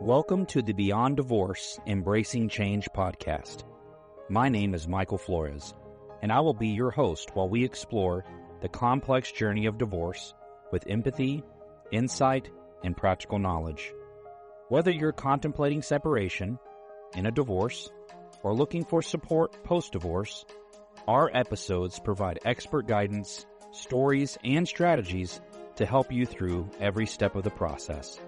Welcome to the Beyond Divorce, Embracing Change podcast. My name is Michael Flores, and I will be your host while we explore the complex journey of divorce with empathy, insight, and practical knowledge. Whether you're contemplating separation, in a divorce, or looking for support post-divorce, our episodes provide expert guidance, stories, and strategies to help you through every step of the process.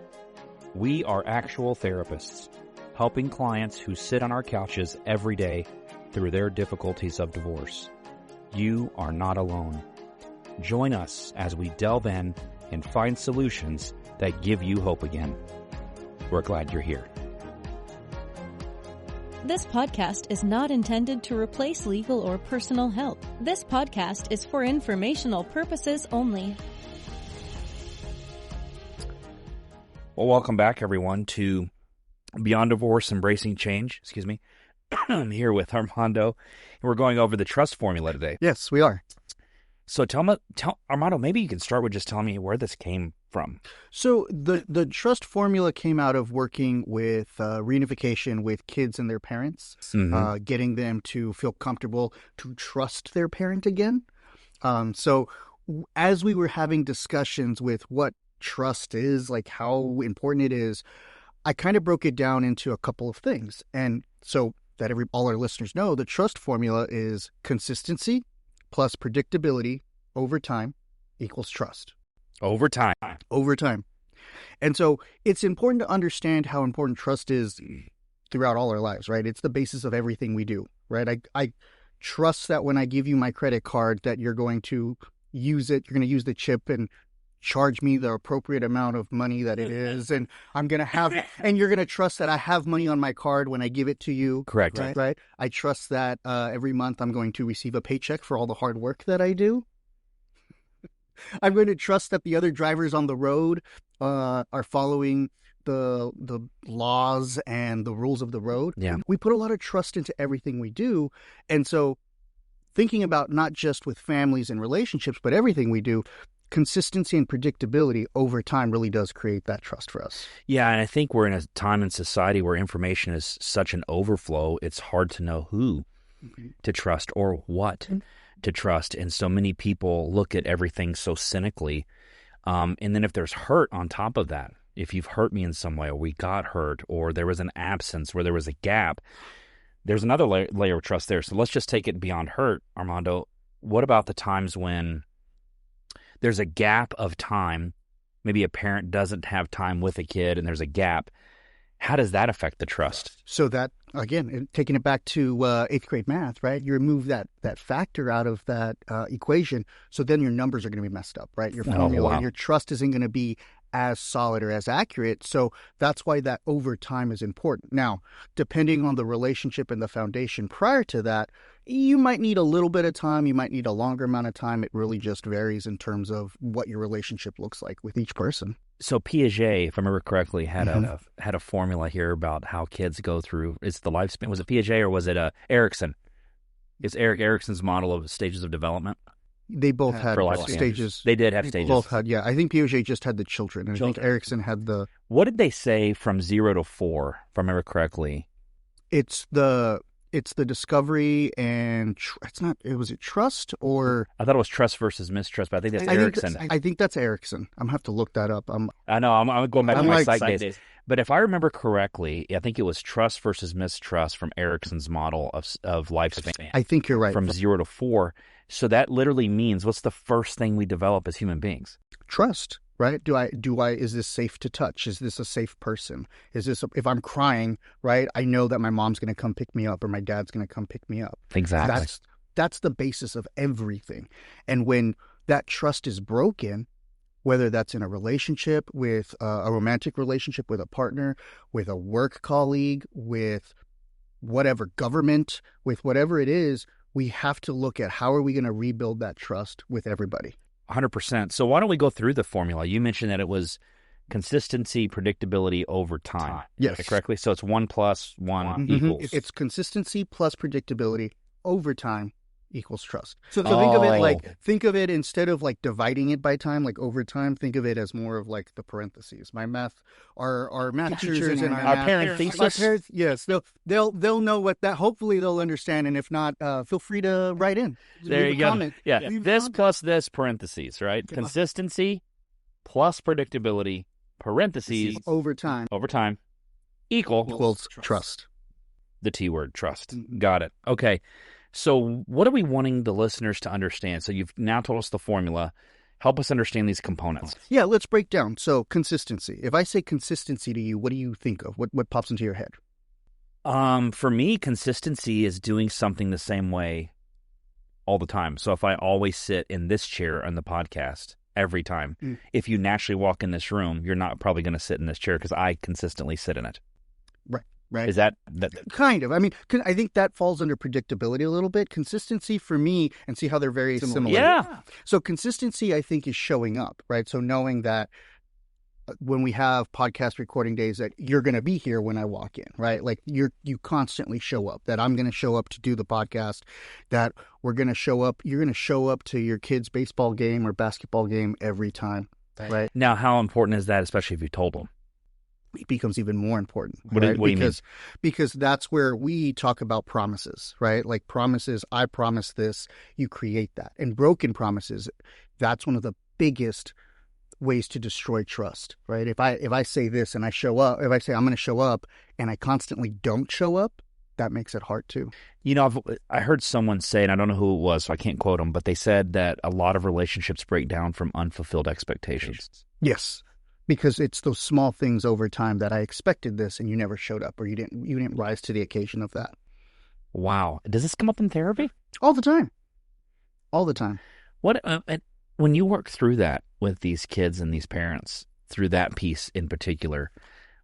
We are actual therapists, helping clients who sit on our couches every day through their difficulties of divorce. You are not alone. Join us as we delve in and find solutions that give you hope again. We're glad you're here. This podcast is not intended to replace legal or personal help. This podcast is for informational purposes only. Well, welcome back, everyone, to Beyond Divorce, Embracing Change. I'm here with Armando, and we're going over the trust formula today. Yes, we are. So tell Armando, maybe you can start with just telling me where this came from. So the trust formula came out of working with reunification with kids and their parents, getting them to feel comfortable to trust their parent again. So as we were having discussions with what trust is, like how important it is, I kind of broke it down into a couple of things. And so that all our listeners know, the trust formula is consistency plus predictability over time equals trust. Over time. And so it's important to understand how important trust is throughout all our lives, right? It's the basis of everything we do, right? I trust that when I give you my credit card that you're going to use it, you're going to use the chip and charge me the appropriate amount of money that it is, and I'm going to have, and you're going to trust that I have money on my card when I give it to you. Correct. Right? I trust that every month I'm going to receive a paycheck for all the hard work that I do. I'm going to trust that the other drivers on the road are following the laws and the rules of the road. Yeah. We put a lot of trust into everything we do. And so thinking about not just with families and relationships, but everything we do, consistency and predictability over time really does create that trust for us. Yeah, and I think we're in a time in society where information is such an overflow, it's hard to know who to trust or what to trust. And so many people look at everything so cynically. And then if there's hurt on top of that, if you've hurt me in some way, or we got hurt, or there was an absence where there was a gap, there's another layer of trust there. So let's just take it beyond hurt, Armando. What about the times when there's a gap of time, maybe a parent doesn't have time with a kid and there's a gap? How does that affect the trust? So that, again, taking it back to eighth grade math, right? You remove that factor out of that equation, so then your numbers are going to be messed up, right? Your formula and your trust isn't going to be as solid or as accurate. So that's why that over time is important. Now, depending on the relationship and the foundation prior to that, you might need a little bit of time. You might need a longer amount of time. It really just varies in terms of what your relationship looks like with each person. So Piaget, if I remember correctly, had a formula here about how kids go through. It's the lifespan. Was it Piaget or was it Erickson? It's Erickson's model of stages of development. They both had stages. They did have stages. Both had, yeah. I think Piaget just had the children, and I think Erickson had the... What did they say from 0 to 4, if I remember correctly? It's the discovery and it's not. Was it trust or? I thought it was trust versus mistrust, but I think that's Erickson. I think that's Erickson. I'm gonna have to look that up. I know. I'm going back to my psych days. But if I remember correctly, I think it was trust versus mistrust from Erickson's model of lifespan. I think you're right. From 0 to 4. So that literally means, what's the first thing we develop as human beings? Trust, right? Is this safe to touch? Is this a safe person? If I'm crying, right? I know that my mom's going to come pick me up or my dad's going to come pick me up. Exactly. That's the basis of everything. And when that trust is broken, whether that's in a relationship with a romantic relationship with a partner, with a work colleague, with whatever government, with whatever it is, we have to look at how are we going to rebuild that trust with everybody. 100%. So why don't we go through the formula? You mentioned that it was consistency, predictability over time. Yes. Correctly? So it's 1 + 1 equals. It's consistency plus predictability over time equals trust. So think of it instead of like dividing it by time, like over time, think of it as more of like the parentheses. My math, our math teachers and our parentheses. Yes, they'll know what that. Hopefully they'll understand, and if not, feel free to write in. There you go. Comment. Yeah, this plus this parentheses, right? Consistency plus predictability parentheses over time equals trust. The T word, trust. Got it. Okay. So what are we wanting the listeners to understand? So you've now told us the formula. Help us understand these components. Yeah, let's break down. So consistency. If I say consistency to you, what do you think of? What pops into your head? For me, consistency is doing something the same way all the time. So if I always sit in this chair on the podcast every time, if you naturally walk in this room, you're not probably going to sit in this chair because I consistently sit in it. Right. Is that kind of? I mean, I think that falls under predictability a little bit. Consistency for me, and see how they're very similar. Yeah. So consistency, I think, is showing up, right? So knowing that when we have podcast recording days, that you're going to be here when I walk in, right? Like you constantly show up. That I'm going to show up to do the podcast. That we're going to show up. You're going to show up to your kid's baseball game or basketball game every time, right? Now, how important is that, especially if you told them? It becomes even more important. What do you mean? Because that's where we talk about promises, right? Like promises, I promise this, you create that. And broken promises, that's one of the biggest ways to destroy trust, right? If I say this and I show up, if I say I'm going to show up and I constantly don't show up, that makes it hard too. You know, I heard someone say, and I don't know who it was, so I can't quote them, but they said that a lot of relationships break down from unfulfilled expectations. Yes. Because it's those small things over time that I expected this and you never showed up, or you didn't rise to the occasion of that. Wow. Does this come up in therapy? All the time. All the time. What when you work through that with these kids and these parents, through that piece in particular,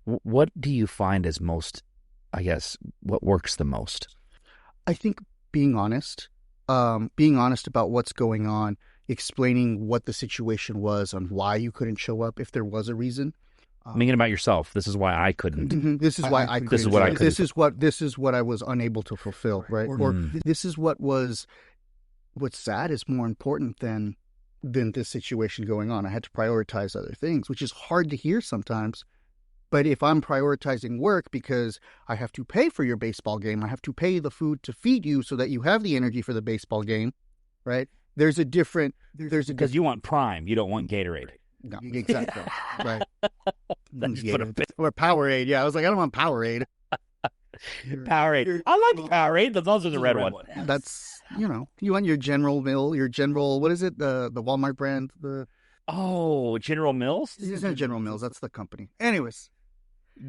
what do you find as most, I guess, what works the most? I think being honest about what's going on, explaining what the situation was and why you couldn't show up if there was a reason. Thinking about yourself. This is why I couldn't. This is why I couldn't. This is what I couldn't. This is what I was unable to fulfill, right? Or this is what's sad is more important than this situation going on. I had to prioritize other things, which is hard to hear sometimes. But if I'm prioritizing work because I have to pay for your baseball game, I have to pay the food to feed you so that you have the energy for the baseball game, right? Because you want Prime, you don't want Gatorade. No, exactly. Right. Or Powerade. Yeah, I was like, I don't want Powerade. Powerade. I like Powerade. Those are the red one. That's, you want your General Mill, what is it? The Walmart brand? General Mills? It's not General Mills. That's the company. Anyways.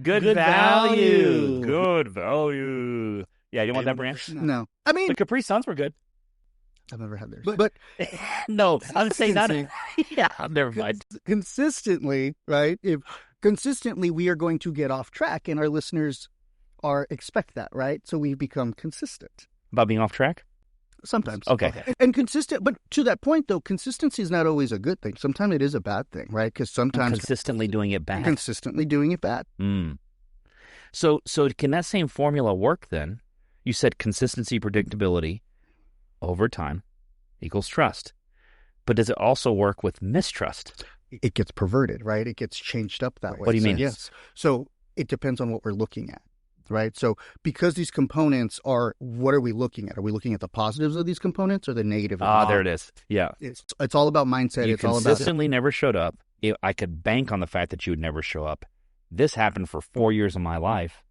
Good value. Good value. Yeah, you want that brand? No. I mean, the Capri Suns were good. I've never had theirs. But no, I'm saying that. Yeah, never mind. Consistently, right? If consistently we are going to get off track, and our listeners expect that, right? So we've become consistent about being off track. Sometimes. Okay. And consistent, but to that point though, consistency is not always a good thing. Sometimes it is a bad thing, right? Because sometimes consistently doing it bad. So can that same formula work then? You said consistency, predictability over time equals trust. But does it also work with mistrust? It gets perverted, right? It gets changed up that way. What do you mean? Yes. So it depends on what we're looking at, right? So because these components what are we looking at? Are we looking at the positives of these components or the negative? There it is. Yeah. It's all about mindset. You consistently never showed up. I could bank on the fact that you would never show up. This happened for 4 years of my life.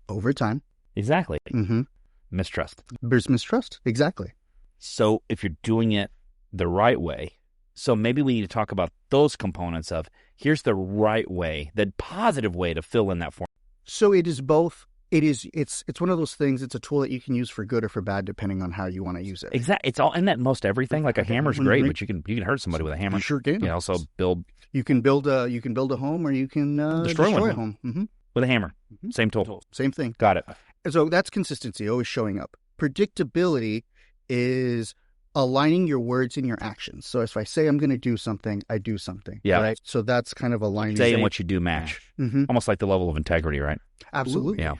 Over time. Exactly. Mm-hmm. Mistrust. There's mistrust. Exactly. So if you're doing it the right way, so maybe we need to talk about those components of here's the right way, the positive way to fill in that form. So it is both. It's one of those things. It's a tool that you can use for good or for bad, depending on how you want to use it. Exactly. It's all in that most everything. Like a hammer's great, but you can hurt somebody with a hammer. You sure can. You can also build. You can build a home, or you can destroy a home. Mm-hmm. With a hammer. Mm-hmm. Same tool. Same thing. Got it. So that's consistency, always showing up. Predictability is aligning your words and your actions. So if I say I'm going to do something, I do something. Yeah. Right? So that's kind of aligning. Say and what you do match. Mm-hmm. Almost like the level of integrity, right? Absolutely. Yeah.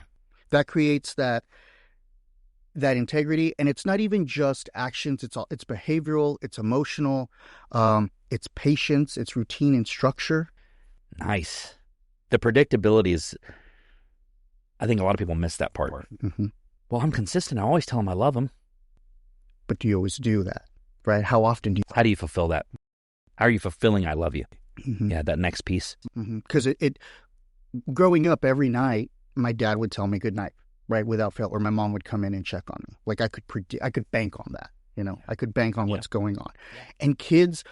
That creates that that integrity. And it's not even just actions. It's behavioral, it's emotional, it's patience, it's routine and structure. Nice. The predictability is, I think a lot of people miss that part. Mm-hmm. Well, I'm consistent. I always tell them I love them. But do you always do that, right? How often do you? How do you fulfill that? How are you fulfilling I love you? Mm-hmm. Yeah, that next piece. Because it growing up every night, my dad would tell me good night, right, without fail, or my mom would come in and check on me. Like I could bank on that, I could bank on what's going on. And kids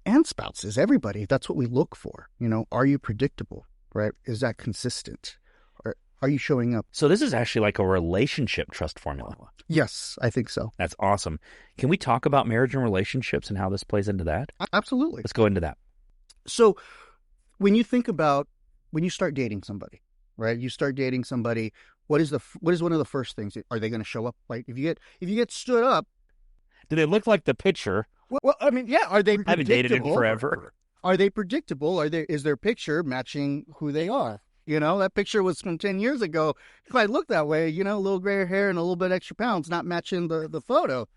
and spouses, everybody, that's what we look for. Are you predictable, right? Is that consistent? Or are you showing up? So this is actually like a relationship trust formula. Yes, I think so. That's awesome. Can we talk about marriage and relationships and how this plays into that? Absolutely. Let's go into that. So when you start dating somebody, right? You start dating somebody. What is one of the first things? Are they going to show up? Like if you get stood up, do they look like the picture? Well, I mean, yeah. Are they predictable? I haven't dated in forever. Are they predictable? Is their picture matching who they are? That picture was from 10 years ago. If I look that way, a little gray hair and a little bit extra pounds, not matching the photo.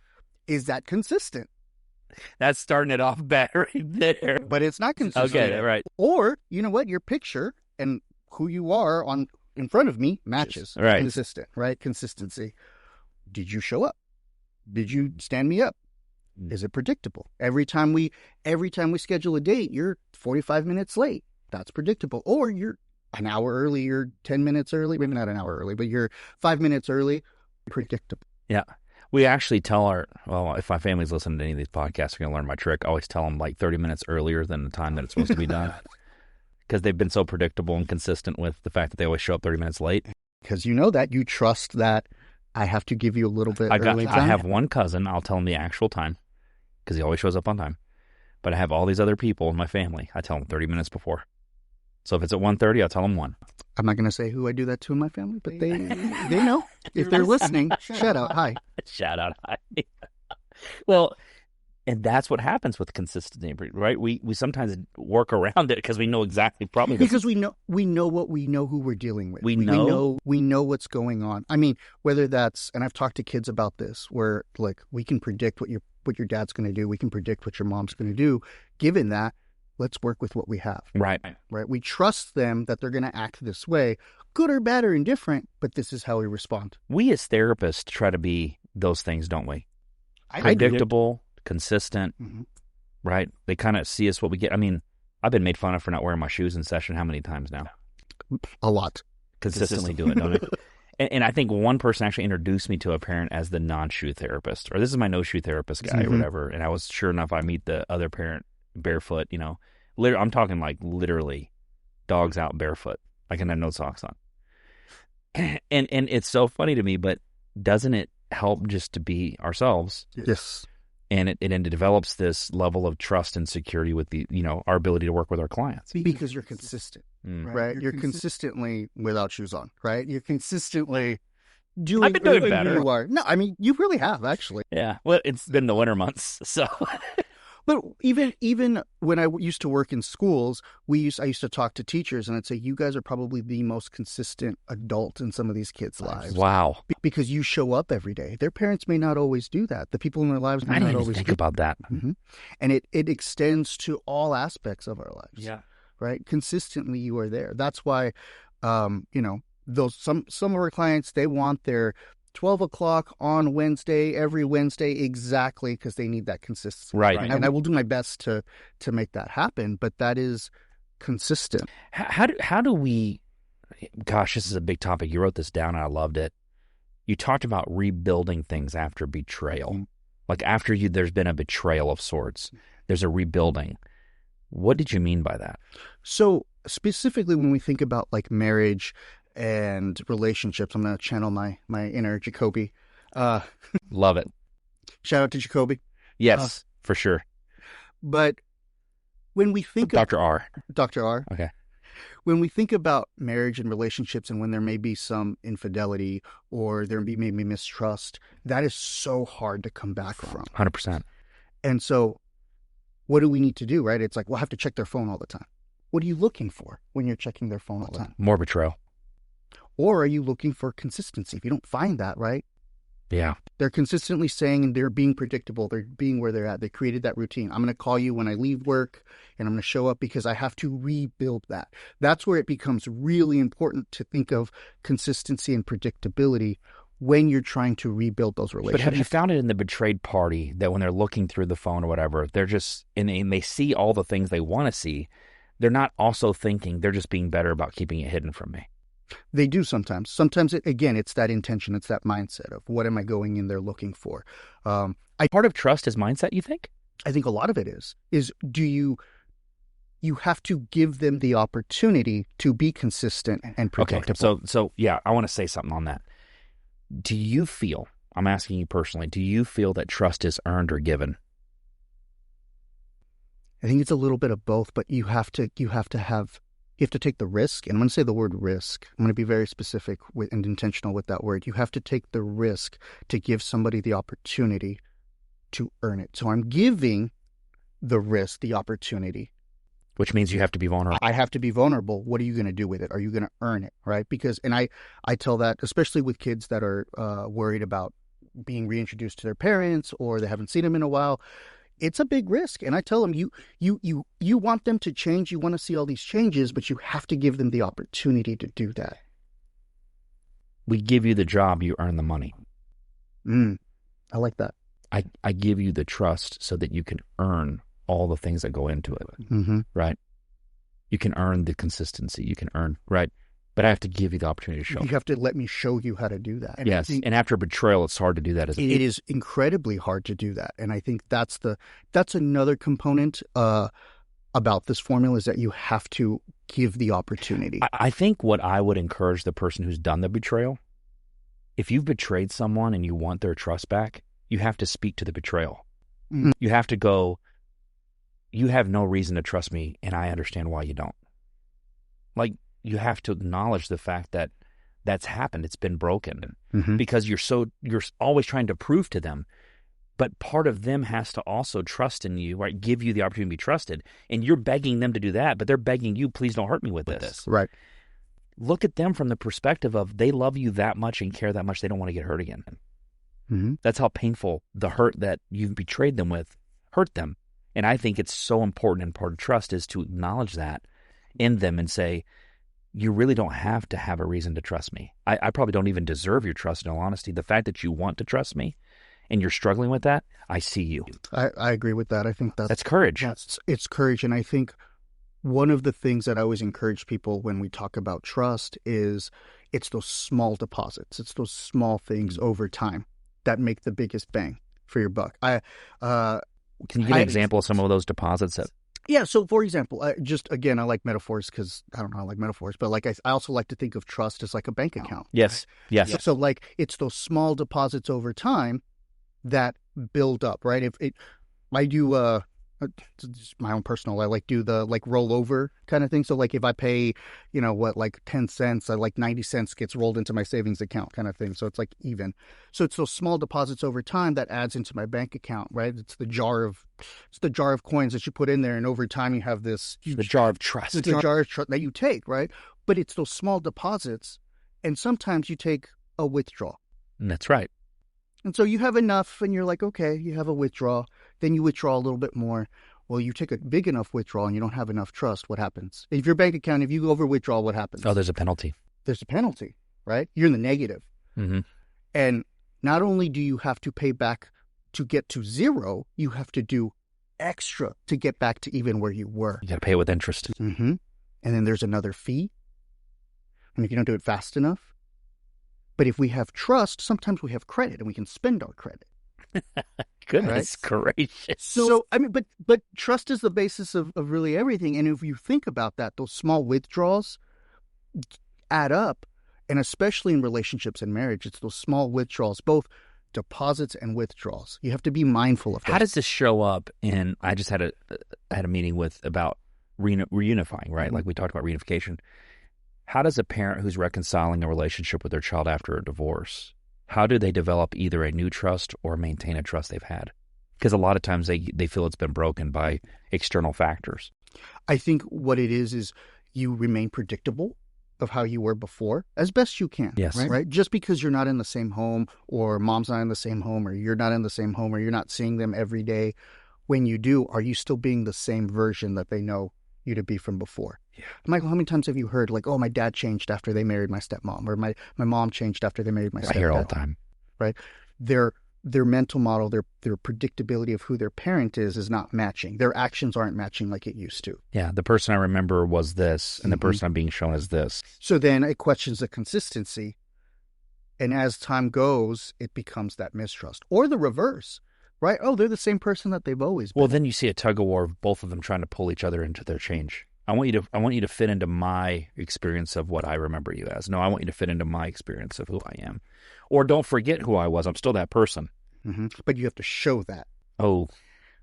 Is that consistent? That's starting it off bad right there. But it's not consistent. Okay, right. Or, you know what? Your picture and who you are in front of me matches. Right. Consistent, right? Consistency. Did you show up? Did you stand me up? Is it predictable? Every time we schedule a date, you're 45 minutes late. That's predictable. Or you're an hour early, you're 10 minutes early. Maybe not an hour early, but you're 5 minutes early. Predictable. Yeah. We actually tell if my family's listening to any of these podcasts, they're going to learn my trick. I always tell them like 30 minutes earlier than the time that it's supposed to be done. Because they've been so predictable and consistent with the fact that they always show up 30 minutes late. Because that you trust that I have to give you a little bit early time. I have one cousin, I'll tell him the actual time because he always shows up on time. But I have all these other people in my family. I tell them 30 minutes before. So if it's at 1:30, I'll tell them 1. I'm not going to say who I do that to in my family, but they know. If they're listening, shout out, hi. Shout out, hi. Well, and that's what happens with consistency, right? We sometimes work around it because we know exactly probably. Because we know who we're dealing with. We know what's going on. I mean, whether that's, and I've talked to kids about this, where like we can predict what your dad's going to do. We can predict what your mom's going to do. Given that, let's work with what we have. Right. We trust them that they're going to act this way, good or bad or indifferent, but this is how we respond. We as therapists try to be those things, don't we? Predictable, consistent, right? They kind of see us what we get. I mean, I've been made fun of for not wearing my shoes in session how many times now? A lot. Consistently do it, don't it? And I think one person actually introduced me to a parent as the non-shoe therapist, or this is my no-shoe therapist guy or whatever. And I was sure enough, I meet the other parent barefoot, I'm talking like literally dogs out barefoot, like and have no socks on. And it's so funny to me, but doesn't it help just to be ourselves? Yes. And it develops this level of trust and security with our ability to work with our clients. Because you're consistent, right? You're consistently without shoes on, right? You're consistently doing. I've been doing better. You are. No, I mean, you really have, actually. Yeah. Well, it's been the winter months, so. But even when I used to work in schools, I used to talk to teachers and I'd say, you guys are probably the most consistent adult in some of those lives. Wow. Because you show up every day. Their parents may not always do that. The people in their lives may not always think about that. Mm-hmm. And it extends to all aspects of our lives. Yeah. Right? Consistently, you are there. That's why, some of our clients, they want their 12 o'clock on Wednesday, every Wednesday, exactly, because they need that consistency. Right. And I will do my best to make that happen, but that is consistent. How do we, gosh, this is a big topic. You wrote this down and I loved it. You talked about rebuilding things after betrayal. Mm-hmm. Like after there's been a betrayal of sorts, there's a rebuilding. What did you mean by that? So specifically when we think about like marriage and relationships, I'm going to channel my inner Jacoby. Love it. Shout out to Jacoby. Yes, for sure. But when we think Dr. R. Okay. When we think about marriage and relationships and when there may be some infidelity or there may be mistrust, that is so hard to come back from. 100%. And so what do we need to do, right? It's like, we'll have to check their phone all the time. What are you looking for when you're checking their phone all the time? More betrayal. Or are you looking for consistency? If you don't find that, right, Yeah. They're consistently saying, and they're being predictable. They're being where they're at. They created that routine. I'm going to call you when I leave work, and I'm going to show up because I have to rebuild that. That's where it becomes really important to think of consistency and predictability when you're trying to rebuild those relationships. But have you found it in the betrayed party that when they're looking through the phone or whatever, they're just, and they see all the things they want to see, they're not also thinking they're just being better about keeping it hidden from me? They do sometimes. Sometimes, it's that intention. It's that mindset of what am I going in there looking for? Part of trust is mindset, you think? I think a lot of it is do you have to give them the opportunity to be consistent and predictable. Okay, so yeah, I want to say something on that. Do you feel, I'm asking you personally, do you feel that trust is earned or given? I think it's a little bit of both, but you have to take the risk, and I'm going to say the word risk. I'm going to be very specific and intentional with that word. You have to take the risk to give somebody the opportunity to earn it. So I'm giving the risk, the opportunity. Which means you have to be vulnerable. I have to be vulnerable. What are you going to do with it? Are you going to earn it, right? Because, and I tell that, especially with kids that are worried about being reintroduced to their parents or they haven't seen them in a while, it's a big risk. And I tell them, you want them to change. You want to see all these changes, but you have to give them the opportunity to do that. We give you the job, you earn the money. I like that. I give you the trust so that you can earn all the things that go into it, right? You can earn the consistency. You can earn, right? But I have to give you the opportunity to show. You have to let me show you how to do that. And yes, and after betrayal, it's hard to do that. It is incredibly hard to do that. And I think that's another component about this formula is that you have to give the opportunity. I think what I would encourage the person who's done the betrayal, if you've betrayed someone and you want their trust back, you have to speak to the betrayal. You have to go, you have no reason to trust me, and I understand why you don't. Like, you have to acknowledge the fact that that's happened. It's been broken because you're always trying to prove to them. But part of them has to also trust in you, right? Give you the opportunity to be trusted. And you're begging them to do that, but they're begging you, please don't hurt me with this. Right. Look at them from the perspective of they love you that much and care that much they don't want to get hurt again. That's how painful the hurt that you've betrayed them with hurt them. And I think it's so important, and part of trust is to acknowledge that in them and say, you really don't have to have a reason to trust me. I probably don't even deserve your trust, in all honesty. The fact that you want to trust me and you're struggling with that, I see you. I agree with that. I think that's courage. It's courage. And I think one of the things that I always encourage people when we talk about trust is it's those small deposits. It's those small things over time that make the biggest bang for your buck. Can you give an example of some of those deposits? Yeah. So, for example, I like metaphors because I don't know, I like metaphors, but like I also like to think of trust as like a bank account. Yes. Right? Yes. So, like, it's those small deposits over time that build up, right? I do my own personal, I like do the like rollover kind of thing. So like if I pay, like 10 cents, I like 90 cents gets rolled into my savings account kind of thing. So it's like even. So it's those small deposits over time that adds into my bank account, right? It's the jar of coins that you put in there, and over time you have this huge, the jar of trust. The jar of trust that you take, right? But it's those small deposits, and sometimes you take a withdrawal. That's right. And so you have enough, and you're like, okay, you have a withdrawal. Then you withdraw a little bit more. Well, you take a big enough withdrawal, and you don't have enough trust. What happens? If your bank account, if you over withdraw, what happens? Oh, there's a penalty. There's a penalty, right? You're in the negative. And not only do you have to pay back to get to zero, you have to do extra to get back to even where you were. You got to pay it with interest. And then there's another fee. And if you don't do it fast enough. But if we have trust, sometimes we have credit and we can spend our credit. Goodness gracious. So, I mean, but trust is the basis of really everything. And if you think about that, those small withdrawals add up. And especially in relationships and marriage, it's those small withdrawals, both deposits and withdrawals. You have to be mindful of that. How does this show up in, I just had a meeting about reunifying, right? Like we talked about reunification. How does a parent who's reconciling a relationship with their child after a divorce, how do they develop either a new trust or maintain a trust they've had? Because a lot of times they feel it's been broken by external factors. I think what it is you remain predictable of how you were before as best you can. Yes. Right? Just because you're not in the same home, or mom's not in the same home, or you're not in the same home, or you're not seeing them every day, when you do, are you still being the same version that they know you to be from before? Yeah. Michael, how many times have you heard like, oh, my dad changed after they married my stepmom, or my mom changed after they married my stepdad? I hear it all the time. Right? Their mental model, their predictability of who their parent is not matching. Their actions aren't matching like it used to. Yeah, the person I remember was this, and the person I'm being shown is this. So then it questions the consistency, and as time goes, it becomes that mistrust. Or the reverse, right? Oh, they're the same person that they've always been. Well, then you see a tug-of-war of both of them trying to pull each other into their change. I want you to fit into my experience of what I remember you as. No, I want you to fit into my experience of who I am. Or don't forget who I was. I'm still that person. Mm-hmm. But you have to show that. Oh.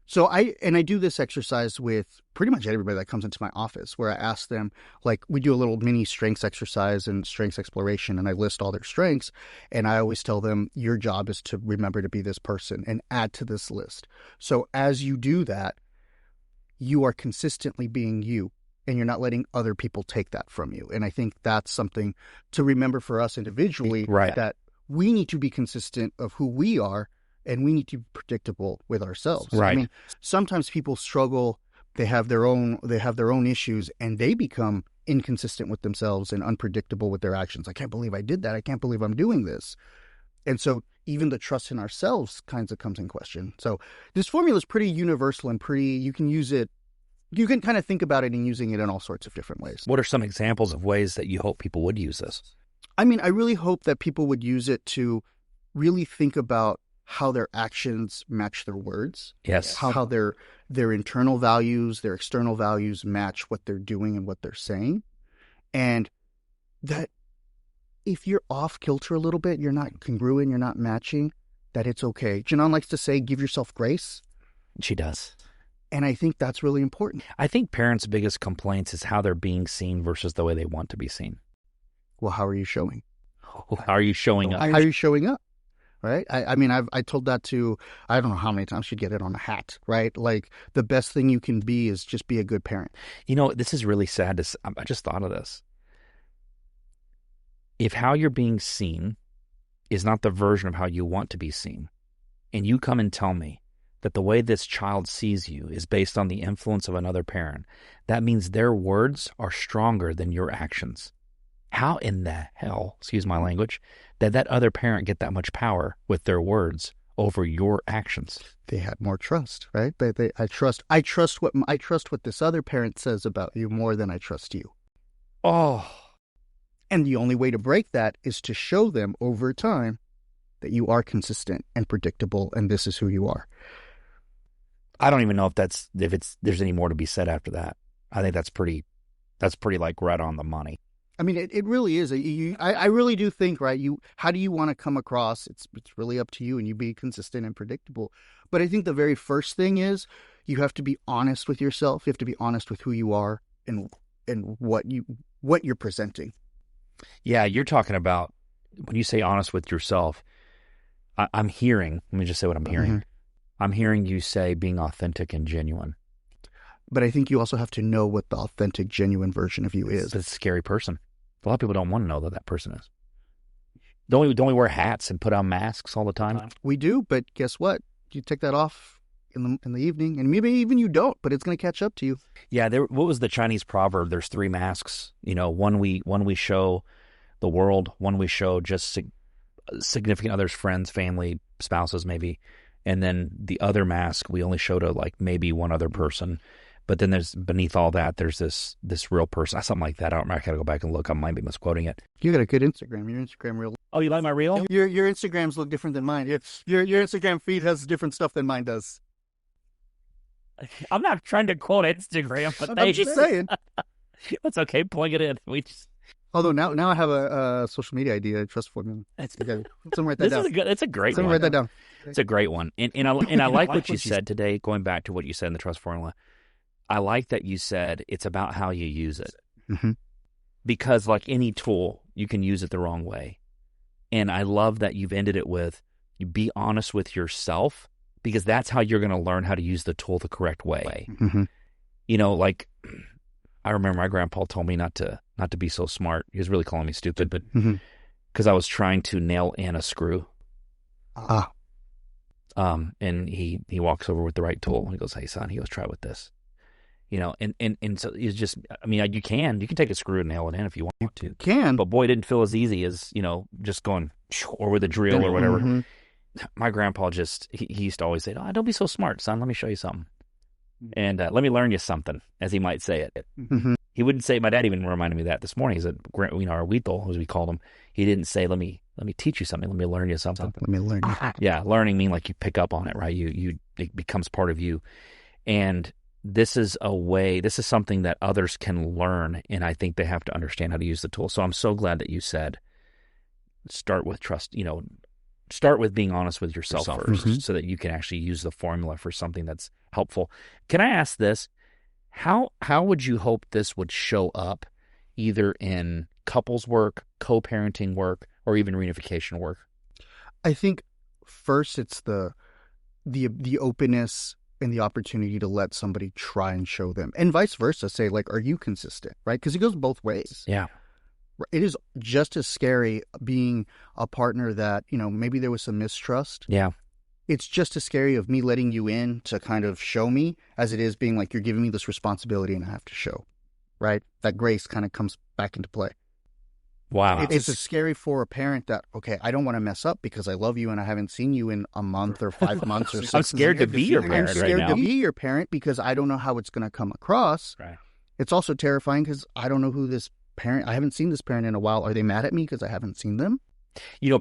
So I do this exercise with pretty much everybody that comes into my office, where I ask them, like, we do a little mini strengths exercise and strengths exploration, and I list all their strengths. And I always tell them, your job is to remember to be this person and add to this list. So as you do that, you are consistently being you, and you're not letting other people take that from you. And I think that's something to remember for us individually, right, that we need to be consistent of who we are, and we need to be predictable with ourselves. Right. I mean, sometimes people struggle, they have their own issues, and they become inconsistent with themselves and unpredictable with their actions. I can't believe I did that. I can't believe I'm doing this. And so even the trust in ourselves kinds of comes in question. So this formula is pretty universal and you can use it. You can kind of think about it and using it in all sorts of different ways. What are some examples of ways that you hope people would use this? I mean, I really hope that people would use it to really think about how their actions match their words. Yes. How their internal values, their external values match what they're doing and what they're saying. And that if you're off kilter a little bit, you're not congruent, you're not matching, that it's okay. Janan likes to say, give yourself grace. She does. And I think that's really important. I think parents' biggest complaints is how they're being seen versus the way they want to be seen. Well, how are you showing? How are you showing up? How are you showing up? Right? I mean, I told that to, I don't know how many times she'd get it on a hat, right? Like, the best thing you can be is just be a good parent. You know, this is really sad. I just thought of this. If how you're being seen is not the version of how you want to be seen, and you come and tell me that the way this child sees you is based on the influence of another parent, that means their words are stronger than your actions. How in the hell, excuse my language, did that other parent get that much power with their words over your actions? They had more trust, right? I trust what this other parent says about you more than I trust you. Oh. And the only way to break that is to show them over time that you are consistent and predictable, and this is who you are. I don't even know if there's any more to be said after that. I think that's pretty like right on the money. I mean, it really is. I really do think, right, how do you want to come across? It's really up to you, and you be consistent and predictable. But I think the very first thing is you have to be honest with yourself. You have to be honest with who you are and what you're presenting. Yeah, you're talking about, when you say honest with yourself, I'm hearing, let me just say what I'm hearing. Mm-hmm. I'm hearing you say being authentic and genuine. But I think you also have to know what the authentic, genuine version of you is. It's a scary person. A lot of people don't want to know that person is. Don't we wear hats and put on masks all the time? We do, but guess what? You take that off in the evening, and maybe even you don't, but it's going to catch up to you. Yeah, what was the Chinese proverb? There's 3 masks. You know, one we show the world, one we show just significant others, friends, family, spouses maybe, and then the other mask we only show to like maybe one other person. But then there's beneath all that, there's this real person, something like that. I got to go back and look. I might be misquoting it. You got a good Instagram. Your Instagram reel. Oh, you like my reel? Your Instagrams look different than mine. Your Instagram feed has different stuff than mine does. I'm not trying to quote Instagram, but I'm just saying. That's okay. Plug it in. Although now I have a social media idea, trust formula. Someone write that down. It's a great one. Someone write that down. It's a great one. And I like what you said today, going back to what you said in the trust formula. I like that you said it's about how you use it. Mm-hmm. Because like any tool, you can use it the wrong way. And I love that you've ended it with, you be honest with yourself, because that's how you're going to learn how to use the tool the correct way. Mm-hmm. You know, like I remember my grandpa told me not to not to be so smart. He was really calling me stupid, but because I was trying to nail in a screw. And he walks over with the right tool. He goes, "Hey, son," he goes, "try with this." And so it's just, I mean, you can take a screw and nail it in if you want to. You can. But boy, it didn't feel as easy as, just going, or with a drill or whatever. My grandpa he used to always say, "Oh, don't be so smart, son. Let me show you something. And let me learn you something," as he might say it. He wouldn't say, my dad even reminded me of that this morning. He said, our Weethel, as we called him, he didn't say, let me teach you something. Let me learn you something. Let me learn you. Yeah, learning mean like you pick up on it, right? It becomes part of you. And this is something that others can learn, and I think they have to understand how to use the tool. So I'm so glad that you said, start with trust, start with being honest with yourself first, so that you can actually use the formula for something that's helpful. Can I ask this? How would you hope this would show up either in couples work, co-parenting work, or even reunification work? I think first it's the openness and the opportunity to let somebody try and show them, and vice versa. Say, like, are you consistent, right? Because it goes both ways. Yeah. It is just as scary being a partner that, maybe there was some mistrust. Yeah. It's just as scary of me letting you in to kind of show me as it is being like, you're giving me this responsibility and I have to show, right? That grace kind of comes back into play. Wow. It's as scary for a parent that, okay, I don't want to mess up because I love you and I haven't seen you in a month or 5 months or 6 months. I'm scared to be your parent right now. I'm scared to be your parent because I don't know how it's going to come across. Right. It's also terrifying because I don't know who this parent, I haven't seen this parent in a while. Are they mad at me because I haven't seen them?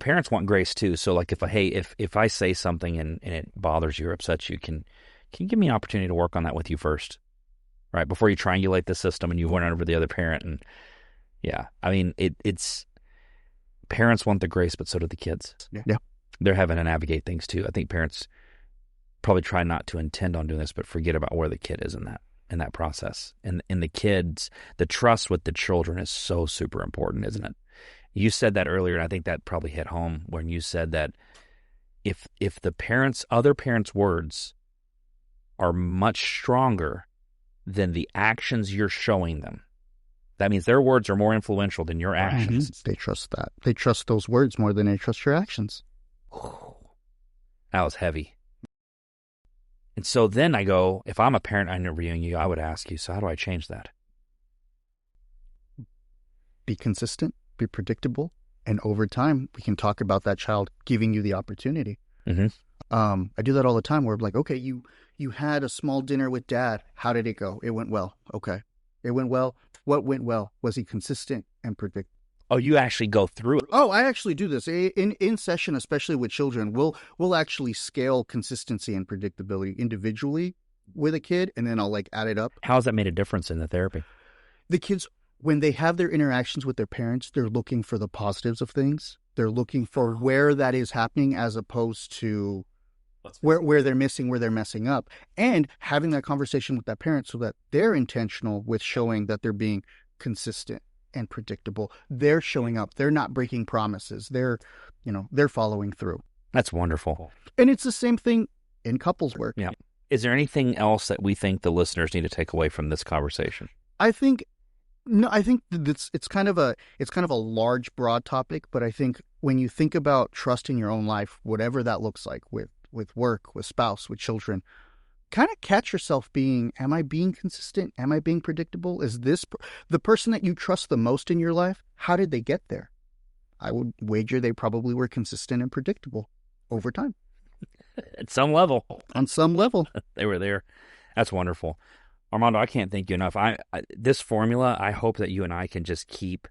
Parents want grace too. So like if I say something and it bothers you or upsets you, can you give me an opportunity to work on that with you first? Right? Before you triangulate the system and you run over the other parent. And yeah, I mean, it's parents want the grace, but so do the kids. Yeah. They're having to navigate things too. I think parents probably try not to intend on doing this, but forget about where the kid is in that process. And the kids, the trust with the children is so super important, isn't it? You said that earlier, and I think that probably hit home when you said that if the other parents' words are much stronger than the actions you're showing them, that means their words are more influential than your actions. They trust that. They trust those words more than they trust your actions. That was heavy. And so then I go, if I'm a parent interviewing you, I would ask you, so how do I change that? Be consistent. Be predictable, and over time we can talk about that child giving you the opportunity. I do that all the time where I'm like, okay, you had a small dinner with dad. How did it go? It went well. Okay, it went well. What went well? Was he consistent and predictable? Oh, you actually go through it. Oh, I actually do this in session, especially with children. We'll actually scale consistency and predictability individually with a kid, and then I'll like add it up. How has that made a difference in the therapy? The kids, when they have their interactions with their parents, they're looking for the positives of things. They're looking for where that is happening as opposed to where they're missing, where they're messing up. And having that conversation with that parent so that they're intentional with showing that they're being consistent and predictable. They're showing up. They're not breaking promises. They're following through. That's wonderful. And it's the same thing in couples work. Yeah. Is there anything else that we think the listeners need to take away from this conversation? I think it's kind of a large, broad topic, but I think when you think about trust in your own life, whatever that looks like with work, with spouse, with children, kind of catch yourself being, am I being consistent? Am I being predictable? Is this the person that you trust the most in your life? How did they get there? I would wager they probably were consistent and predictable over time. At some level. On some level. They were there. That's wonderful. Armando, I can't thank you enough. This formula, I hope that you and I can just keep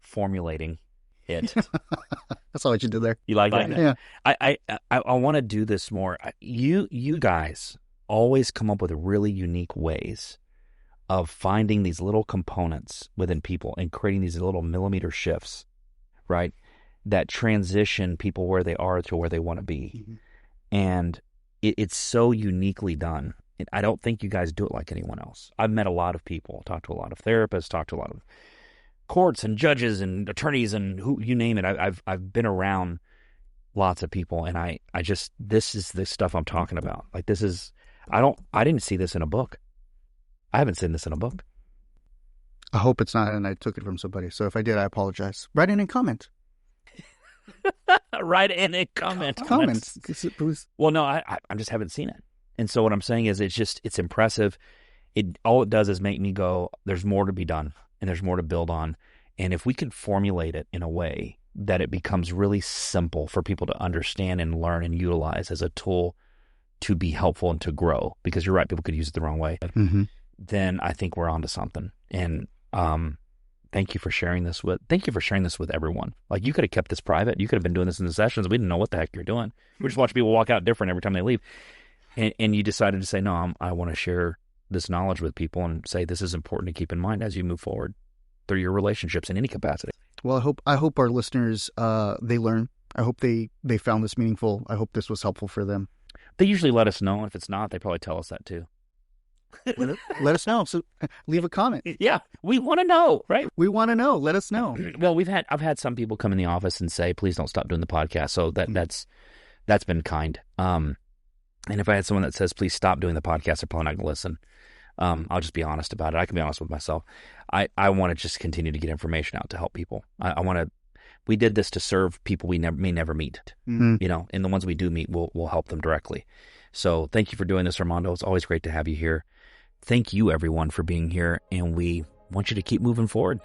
formulating it. That's all what you did there. You like that? Yeah. I want to do this more. You guys always come up with really unique ways of finding these little components within people and creating these little millimeter shifts, right? That transition people where they are to where they want to be. Mm-hmm. And it's so uniquely done. And I don't think you guys do it like anyone else. I've met a lot of people, talked to a lot of therapists, talked to a lot of courts and judges and attorneys and who you name it. I've been around lots of people, and I just, this is the stuff I'm talking about. Like, this is, I didn't see this in a book. I haven't seen this in a book. I hope it's not, and I took it from somebody. So if I did, I apologize. Write in and comment. Write in and comment. Comments. Well, no, I just haven't seen it. And so what I'm saying is it's impressive. All it does is make me go, there's more to be done and there's more to build on. And if we could formulate it in a way that it becomes really simple for people to understand and learn and utilize as a tool to be helpful and to grow, because you're right, people could use it the wrong way, then I think we're onto something. And thank you for sharing this with everyone. Like, you could have kept this private. You could have been doing this in the sessions. We didn't know what the heck you're doing. We just watch people walk out different every time they leave. And you decided to say, no, I want to share this knowledge with people and say this is important to keep in mind as you move forward through your relationships in any capacity. Well, I hope our listeners, they learn. I hope they found this meaningful. I hope this was helpful for them. They usually let us know. If it's not, they probably tell us that too. Let us know. So leave a comment. Yeah, we want to know, right? We want to know. Let us know. Well, I've had some people come in the office and say, please don't stop doing the podcast. So that's been kind. And if I had someone that says, please stop doing the podcast, they're probably not going to listen. I'll just be honest about it. I can be honest with myself. I want to just continue to get information out to help people. We did this to serve people we may never meet, and the ones we do meet, we'll help them directly. So thank you for doing this, Armando. It's always great to have you here. Thank you, everyone, for being here, and we want you to keep moving forward.